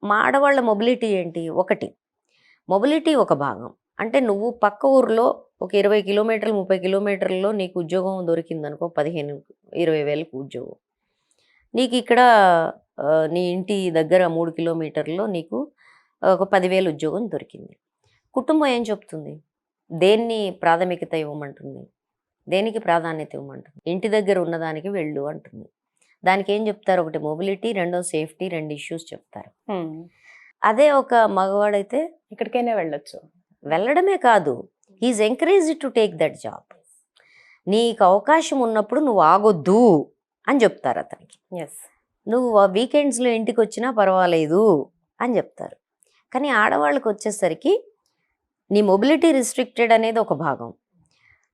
మా ఆడవాళ్ళ మొబిలిటీ ఏంటి? ఒకటి మొబిలిటీ ఒక భాగం. అంటే నువ్వు పక్క ఊర్లో ఒక 20 కిలోమీటర్లు, 30 కిలోమీటర్లలో నీకు ఉద్యోగం దొరికిందనుకో 15, 20 వేలకు ఉద్యోగం. నీకు ఇక్కడ నీ ఇంటి దగ్గర 3 కిలోమీటర్లలో నీకు ఒక 10,000 ఉద్యోగం దొరికింది. కుటుంబం ఏం చెప్తుంది? దేన్ని ప్రాథమికత ఇవ్వమంటుంది? దేనికి ప్రాధాన్యత ఇవ్వమంటుంది? ఇంటి దగ్గర ఉన్నదానికి వెళ్ళు అంటుంది. దానికి ఏం చెప్తారు? ఒకటి మొబిలిటీ, రెండో సేఫ్టీ, 2 ఇష్యూస్ చెప్తారు. అదే ఒక మగవాడైతే ఎక్కడికైనా వెళ్ళొచ్చు. వెళ్ళడమే కాదు, he's encouraged to take that job. నీకు అవకాశం ఉన్నప్పుడు నువ్వు ఆగొద్దు అని చెప్తారు అతనికి. ఎస్, నువ్వు వీకెండ్స్లో ఇంటికి వచ్చినా పర్వాలేదు అని చెప్తారు. కానీ ఆడవాళ్ళకి వచ్చేసరికి నీ మొబిలిటీ రిస్ట్రిక్టెడ్ అనేది ఒక భాగం,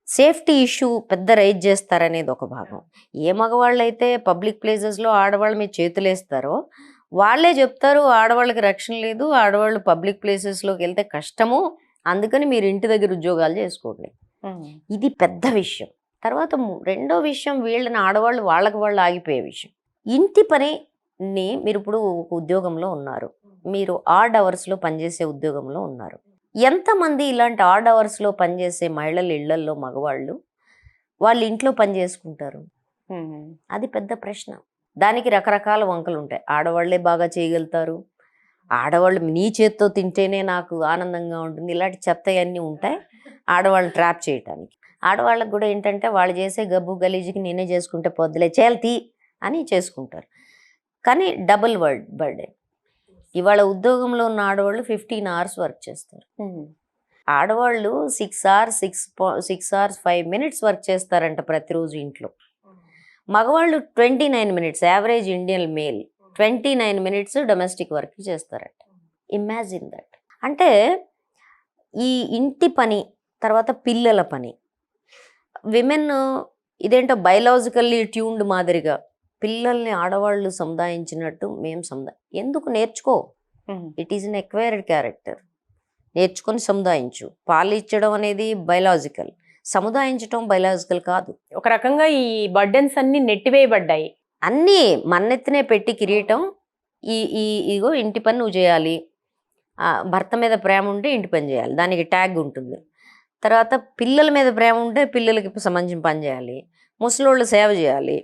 సేఫ్టీ ఇష్యూ పెద్ద రైజ్ చేస్తారనేది ఒక భాగం. ఏ మగవాళ్ళు అయితే పబ్లిక్ ప్లేసెస్లో ఆడవాళ్ళ మీద చేతులు వేస్తారో వాళ్ళే చెప్తారు ఆడవాళ్ళకి రక్షణ లేదు, ఆడవాళ్ళు పబ్లిక్ ప్లేసెస్లోకి వెళ్తే కష్టము, అందుకని మీరు ఇంటి దగ్గర ఉద్యోగాలు చేసుకోండి. ఇది పెద్ద విషయం. తర్వాత రెండో విషయం, వీళ్ళని ఆడవాళ్ళు వాళ్ళకి వాళ్ళు ఆగిపోయే విషయం. ఇంటి పనిని మీరు ఇప్పుడు ఒక ఉద్యోగంలో ఉన్నారు, మీరు ఆడ్ అవర్స్లో పనిచేసే ఉద్యోగంలో ఉన్నారు. ఎంతమంది ఇలాంటి ఆడ్ అవర్స్లో పనిచేసే మహిళలు ఇళ్లల్లో మగవాళ్ళు వాళ్ళు ఇంట్లో పని చేసుకుంటారు? అది పెద్ద ప్రశ్న. దానికి రకరకాల వంకలు ఉంటాయి. ఆడవాళ్లే బాగా చేయగలుగుతారు, ఆడవాళ్ళు నీ చేత్తో తింటేనే నాకు ఆనందంగా ఉంటుంది, ఇలాంటి చెత్త అన్నీ ఉంటాయి ఆడవాళ్ళని ట్రాప్ చేయటానికి. ఆడవాళ్ళకి కూడా ఏంటంటే వాళ్ళు చేసే గబ్బు గలీజుకి నేనే చేసుకుంటే పొద్దులే చేయాలి అని చేసుకుంటారు. కానీ డబుల్ బర్డే. ఇవాళ ఉద్యోగంలో ఉన్న ఆడవాళ్ళు 15 hours వర్క్ చేస్తారు. ఆడవాళ్ళు 6 hours 5 minutes వర్క్ చేస్తారంట ప్రతిరోజు ఇంట్లో. మగవాళ్ళు 29 minutes, average Indian male 29 minutes domestic work చేస్తారట. Imagine that. అంటే ఈ ఇంటి పని తర్వాత పిల్లల పని, విమెన్ ఇదేంటో బయలాజికల్లీ ట్యూన్డ్ మాదిరిగా పిల్లల్ని ఆడవాళ్ళు సముదాయించినట్టు మేము ఎందుకు నేర్చుకో? It is an acquired character. నేర్చుకొని సముదాయించు. పాలు ఇచ్చడం అనేది బయలాజికల్, సముదాయించడం బయలాజికల్ కాదు. ఒక రకంగా ఈ బర్డెన్స్ అన్ని నెట్టివేయబడ్డాయి. అన్నీ మన్నెత్తినే పెట్టి కిరీటం, ఇగో ఇంటి పని నువ్వు చేయాలి, భర్త మీద ప్రేమ ఉంటే ఇంటి పని చేయాలి, దానికి ట్యాగ్ ఉంటుంది. తర్వాత పిల్లల మీద ప్రేమ ఉంటే పిల్లలకి సంబంధించిన పని చేయాలి, ముసలోళ్ళు సేవ చేయాలి.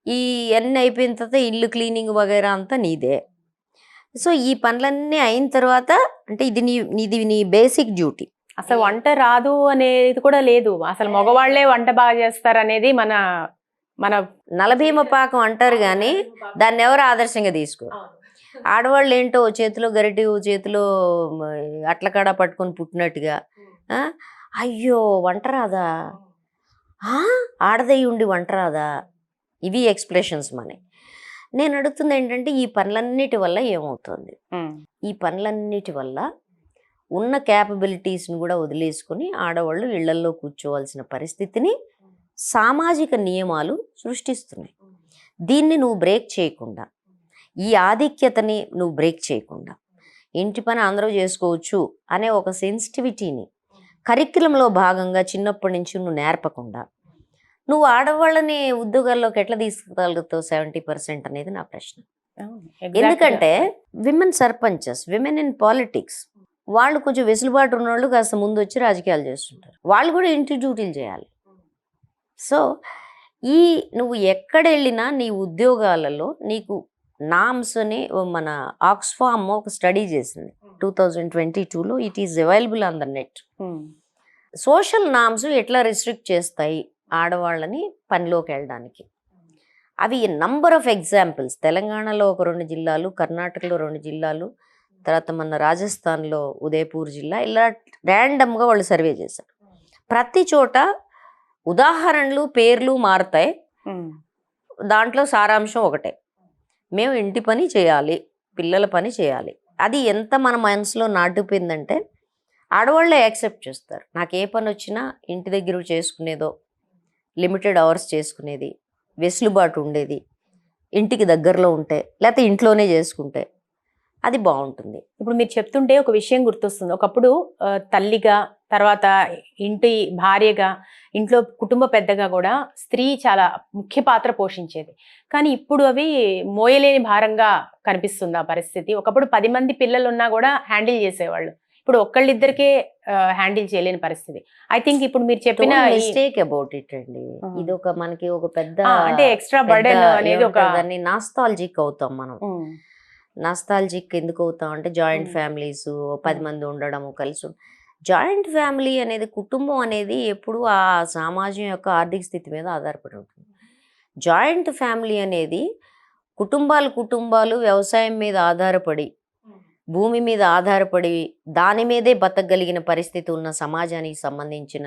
ఈ అన్నీ అయిపోయిన తర్వాత ఇల్లు క్లీనింగ్ వగైరా అంతా నీదే. సో ఈ పనులన్నీ అయిన తర్వాత అంటే ఇది నీ బేసిక్ డ్యూటీ. అసలు వంట రాదు అనేది కూడా లేదు, అసలు మగవాళ్లే వంట బాగా చేస్తారు అనేది మన మన నలభీమ పాకం అంటారు, కానీ దాన్ని ఎవరు ఆదర్శంగా తీసుకోరు. ఆడవాళ్ళు ఏంటో చేతిలో గరిటి, చేతిలో అట్లకాడ పట్టుకొని పుట్టినట్టుగా, అయ్యో వంట రాదా, ఆడదయ్యి ఉండి వంట రాదా, ఇవి ఎక్స్ప్రెషన్స్ మనకి. నేను అడుగుతుంది ఏంటంటే ఈ పనులన్నిటి వల్ల ఏమవుతుంది? ఈ పనులన్నిటి వల్ల ఉన్న క్యాపబిలిటీస్ని కూడా వదిలేసుకొని ఆడవాళ్ళు ఇళ్లల్లో కూర్చోవలసిన పరిస్థితిని సామాజిక నియమాలు సృష్టిస్తున్నాయి. దీన్ని నువ్వు బ్రేక్ చేయకుండా, ఈ ఆధిక్యతని నువ్వు బ్రేక్ చేయకుండా, ఇంటి పని అందరూ చేసుకోవచ్చు అనే ఒక సెన్సిటివిటీని కరిక్యులంలో భాగంగా చిన్నప్పటి నుంచి నువ్వు నేర్పకుండా నువ్వు ఆడవాళ్ళని ఉద్యోగాల్లోకి ఎట్లా తీసుకెళ్తావు 70% అనేది నా ప్రశ్న. ఎందుకంటే women sarpanches, women in politics, వాళ్ళు కొంచెం వెసులుబాటు ఉన్నవాళ్ళు కాస్త ముందు వచ్చి రాజకీయాలు చేస్తుంటారు. వాళ్ళు కూడా ఇంటి డ్యూటీలు చేయాలి. సో నువ్వు ఎక్కడ వెళ్ళినా నీ ఉద్యోగాలలో నీకు నామ్స్ అని మన ఆక్స్ఫామ్ ఒక స్టడీ చేసింది 2022లో. It is available on the net. Social norms ఎట్లా రిస్ట్రిక్ట్ చేస్తాయి ఆడవాళ్ళని పనిలోకి వెళ్ళడానికి. అవి నంబర్ ఆఫ్ ఎగ్జాంపుల్స్. తెలంగాణలో ఒక 2 జిల్లాలు, కర్ణాటకలో 2 జిల్లాలు, తర్వాత మన రాజస్థాన్లో ఉదయపూర్ జిల్లా, ఇలా ర్యాండమ్గా వాళ్ళు సర్వే చేశారు. ప్రతి చోట ఉదాహరణలు పేర్లు మారుతాయి, దాంట్లో సారాంశం ఒకటే, మేము ఇంటి పని చేయాలి, పిల్లల పని చేయాలి. అది ఎంత మన మనసులో నాటుపోయిందంటే ఆడవాళ్ళే యాక్సెప్ట్ చేస్తారు. నాకు ఏ పని వచ్చినా ఇంటి దగ్గర చేసుకునేదో, లిమిటెడ్ అవర్స్ చేసుకునేది, వెసులుబాటు ఉండేది, ఇంటికి దగ్గరలో ఉంటే, లేకపోతే ఇంట్లోనే చేసుకుంటే అది బాగుంటుంది. ఇప్పుడు మీరు చెప్తుంటే ఒక విషయం గుర్తొస్తుంది. ఒకప్పుడు తల్లిగా, తర్వాత ఇంటి భార్యగా, ఇంట్లో కుటుంబ పెద్దగా కూడా స్త్రీ చాలా ముఖ్య పాత్ర పోషించేది. కానీ ఇప్పుడు అవి మోయలేని భారంగా కనిపిస్తుంది ఆ పరిస్థితి. ఒకప్పుడు 10 మంది పిల్లలున్నా కూడా హ్యాండిల్ చేసేవాళ్ళు. ఇప్పుడు ఒక్కళ్ళిద్దరికే హ్యాండిల్ చేయలేని పరిస్థితి. ఐ థింక్ ఇప్పుడు మీరు చెప్పిన మిస్టేక్ అబౌట్ ఇట్ అండి. ఇది ఒక మనకి ఒక పెద్ద అంటే ఎక్స్ట్రా బర్డెన్ అనేది ఒక దాన్ని నాస్టాలజిక్ అవుతాం మనం. నాస్టాలజిక్ ఎందుకు అవుతాం అంటే జాయింట్ ఫ్యామిలీస్ 10 మంది ఉండడం కలిసి జాయింట్ ఫ్యామిలీ అనేది కుటుంబం అనేది ఎప్పుడు ఆ సమాజం యొక్క ఆర్థిక స్థితి మీద ఆధారపడి ఉంటుంది. జాయింట్ ఫ్యామిలీ అనేది కుటుంబాలు వ్యవసాయం మీద ఆధారపడి భూమి మీద ఆధారపడి దాని మీదే బతకగలిగిన పరిస్థితి ఉన్న సమాజానికి సంబంధించిన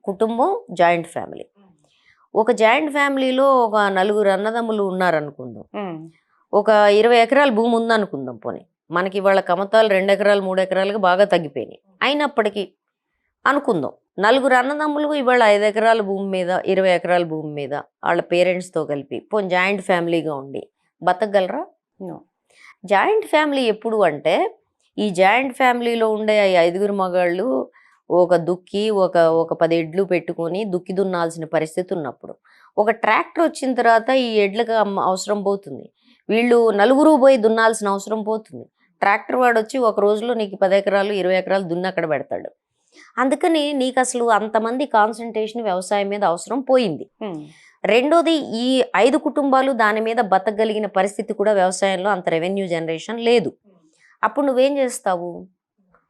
కుటుంబం జాయింట్ ఫ్యామిలీ. ఒక జాయింట్ ఫ్యామిలీలో ఒక 4 అన్నదమ్ములు ఉన్నారనుకుందాం. ఒక 20 ఎకరాల భూమి ఉందనుకుందాం. పోనీ మనకి ఇవాళ కమతాలు 2 ఎకరాలు 3 ఎకరాలుగా బాగా తగ్గిపోయినాయి. అయినప్పటికీ అనుకుందాం 4 అన్నదమ్ములు ఇవాళ 5 ఎకరాల భూమి మీద 20 ఎకరాల భూమి మీద వాళ్ళ పేరెంట్స్తో కలిపి పోనీ జాయింట్ ఫ్యామిలీగా ఉండి బతకగలరా? జాయింట్ ఫ్యామిలీ ఎప్పుడు అంటే ఈ జాయింట్ ఫ్యామిలీలో ఉండే 5 మగాళ్ళు ఒక దుక్కి ఒక 10 ఎడ్లు పెట్టుకొని దుక్కి దున్నాల్సిన పరిస్థితి ఉన్నప్పుడు ఒక ట్రాక్టర్ వచ్చిన తర్వాత ఈ ఎడ్లకు అవసరం పోతుంది. వీళ్ళు 4 పోయి దున్నాల్సిన అవసరం పోతుంది. ట్రాక్టర్ వాడు వచ్చి ఒక రోజులో నీకు 10 ఎకరాలు 20 ఎకరాలు దున్ని అక్కడ పెడతాడు. అందుకని నీకు అసలు అంతమంది కాన్సన్ట్రేషన్ వ్యవసాయం మీద అవసరం పోయింది. రెండోది ఈ 5 కుటుంబాలు దాని మీద బతకగలిగిన పరిస్థితి కూడా వ్యవసాయంలో అంత రెవెన్యూ జనరేషన్ లేదు. అప్పుడు నువ్వేం చేస్తావు?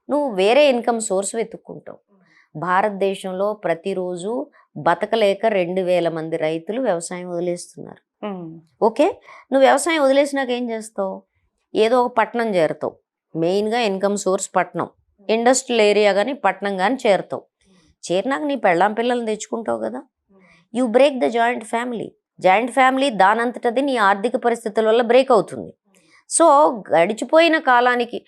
నువ్వు వేరే ఇన్కమ్ సోర్స్ వెతుక్కుంటావు. భారతదేశంలో ప్రతిరోజు బతకలేక 2000 మంది రైతులు వ్యవసాయం వదిలేస్తున్నారు. ఓకే, నువ్వు వ్యవసాయం వదిలేసినాక ఏం చేస్తావు? ఏదో ఒక పట్టణం చేరుతావు. మెయిన్గా ఇన్కమ్ సోర్స్ పట్టణం, ఇండస్ట్రియల్ ఏరియా కానీ పట్టణం కానీ చేరుతావు. చేరినాక నీ పెళ్ళాం పిల్లల్ని తెచ్చుకుంటావు కదా. You break the joint family. Joint family దానంతటది నీ ఆర్థిక పరిస్థితుల వల్ల బ్రేక్ అవుతుంది. సో గడిచిపోయిన కాలానికి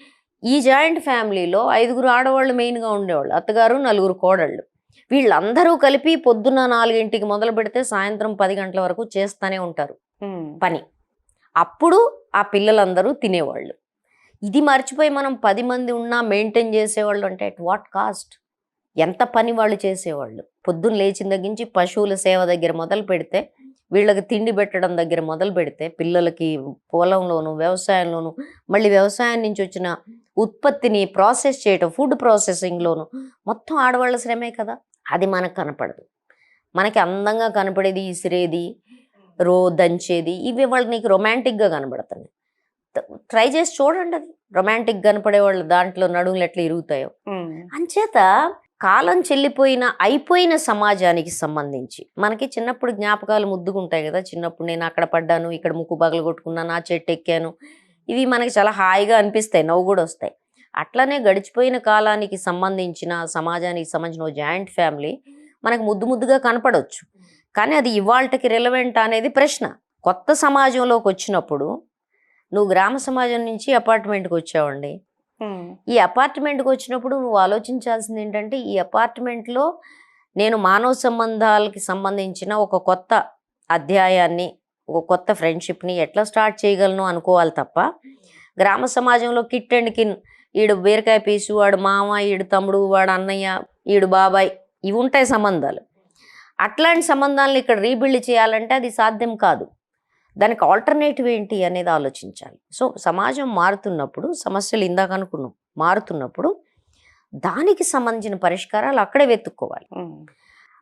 ఈ జాయింట్ ఫ్యామిలీలో 5 ఆడవాళ్ళు మెయిన్గా ఉండేవాళ్ళు, అత్తగారు 4 కోడళ్ళు. వీళ్ళందరూ కలిపి పొద్దున్న 4 మొదలు పెడితే సాయంత్రం 10 గంటల వరకు చేస్తూనే ఉంటారు పని. అప్పుడు ఆ పిల్లలందరూ తినేవాళ్ళు. ఇది మర్చిపోయి మనం 10 మంది ఉన్నా మెయింటైన్ చేసేవాళ్ళు అంటే అట్ వాట్ కాస్ట్? ఎంత పని వాళ్ళు చేసేవాళ్ళు. పొద్దున్న లేచిన దగ్గర నుంచి పశువుల సేవ దగ్గర మొదలు పెడితే, వీళ్ళకి తిండి పెట్టడం దగ్గర మొదలు పెడితే, పిల్లలకి పొలంలోను వ్యవసాయంలోను, మళ్ళీ వ్యవసాయం నుంచి వచ్చిన ఉత్పత్తిని ప్రాసెస్ చేయటం ఫుడ్ ప్రాసెసింగ్లోను మొత్తం ఆడవాళ్ళ శ్రమే కదా. అది మనకు కనపడదు. మనకి అందంగా కనపడేది ఇసిరేది, దంచేది, ఇవి వాళ్ళకి నీకు రొమాంటిక్గా కనబడుతున్నాయి. ట్రై చేసి చూడండి, అది రొమాంటిక్ కనపడే వాళ్ళు దాంట్లో నడుములు ఎట్లా ఇరుగుతాయో. అంచేత కాలం చెల్లిపోయిన అయిపోయిన సమాజానికి సంబంధించి మనకి చిన్నప్పుడు జ్ఞాపకాలు ముద్దుకుంటాయి కదా. చిన్నప్పుడు నేను అక్కడ పడ్డాను, ఇక్కడ ముక్కు పగలు కొట్టుకున్నాను, ఆ చెట్టు ఎక్కాను, ఇవి మనకి చాలా హాయిగా అనిపిస్తాయి, నవ్వు కూడా వస్తాయి. అట్లనే గడిచిపోయిన కాలానికి సంబంధించిన సమాజానికి సంబంధించిన జాయింట్ ఫ్యామిలీ మనకు ముద్దుగా కనపడవచ్చు. కానీ అది ఇవాళకి రిలవెంట్ అనేది ప్రశ్న. కొత్త సమాజంలోకి వచ్చినప్పుడు నువ్వు గ్రామ సమాజం నుంచి అపార్ట్మెంట్కి వచ్చావండి. ఈ అపార్ట్మెంట్కి వచ్చినప్పుడు నువ్వు ఆలోచించాల్సింది ఏంటంటే, ఈ అపార్ట్మెంట్లో నేను మానవ సంబంధాలకి సంబంధించిన ఒక కొత్త అధ్యాయాన్ని, ఒక కొత్త ఫ్రెండ్షిప్ని ఎట్లా స్టార్ట్ చేయగలను అనుకోవాలి తప్ప, గ్రామ సమాజంలో కిట్ అండ్ కిన్, ఈడు బీరకాయ పీసు, వాడు మామ, ఈడు తమ్ముడు, వాడు అన్నయ్య, ఈడు బాబాయ్, ఇవి ఉంటాయి సంబంధాలు. అట్లాంటి సంబంధాలను ఇక్కడ రీబిల్డ్ చేయాలంటే అది సాధ్యం కాదు. దానికి ఆల్టర్నేటివ్ ఏంటి అనేది ఆలోచించాలి. సో సమాజం మారుతున్నప్పుడు, సమస్యలు ఇందాక అనుకున్నాం మారుతున్నప్పుడు, దానికి సంబంధించిన పరిష్కారాలు అక్కడే వెతుక్కోవాలి.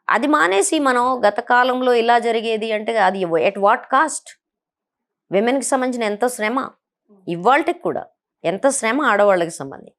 అది మానేసి మనం గత కాలంలో ఇలా జరిగేది అంటే అది ఎట్ వాట్ కాస్ట్? విమెన్కి సంబంధించిన ఎంత శ్రమ, ఇవాళకి కూడా ఎంత శ్రమ ఆడవాళ్ళకి సంబంధించి.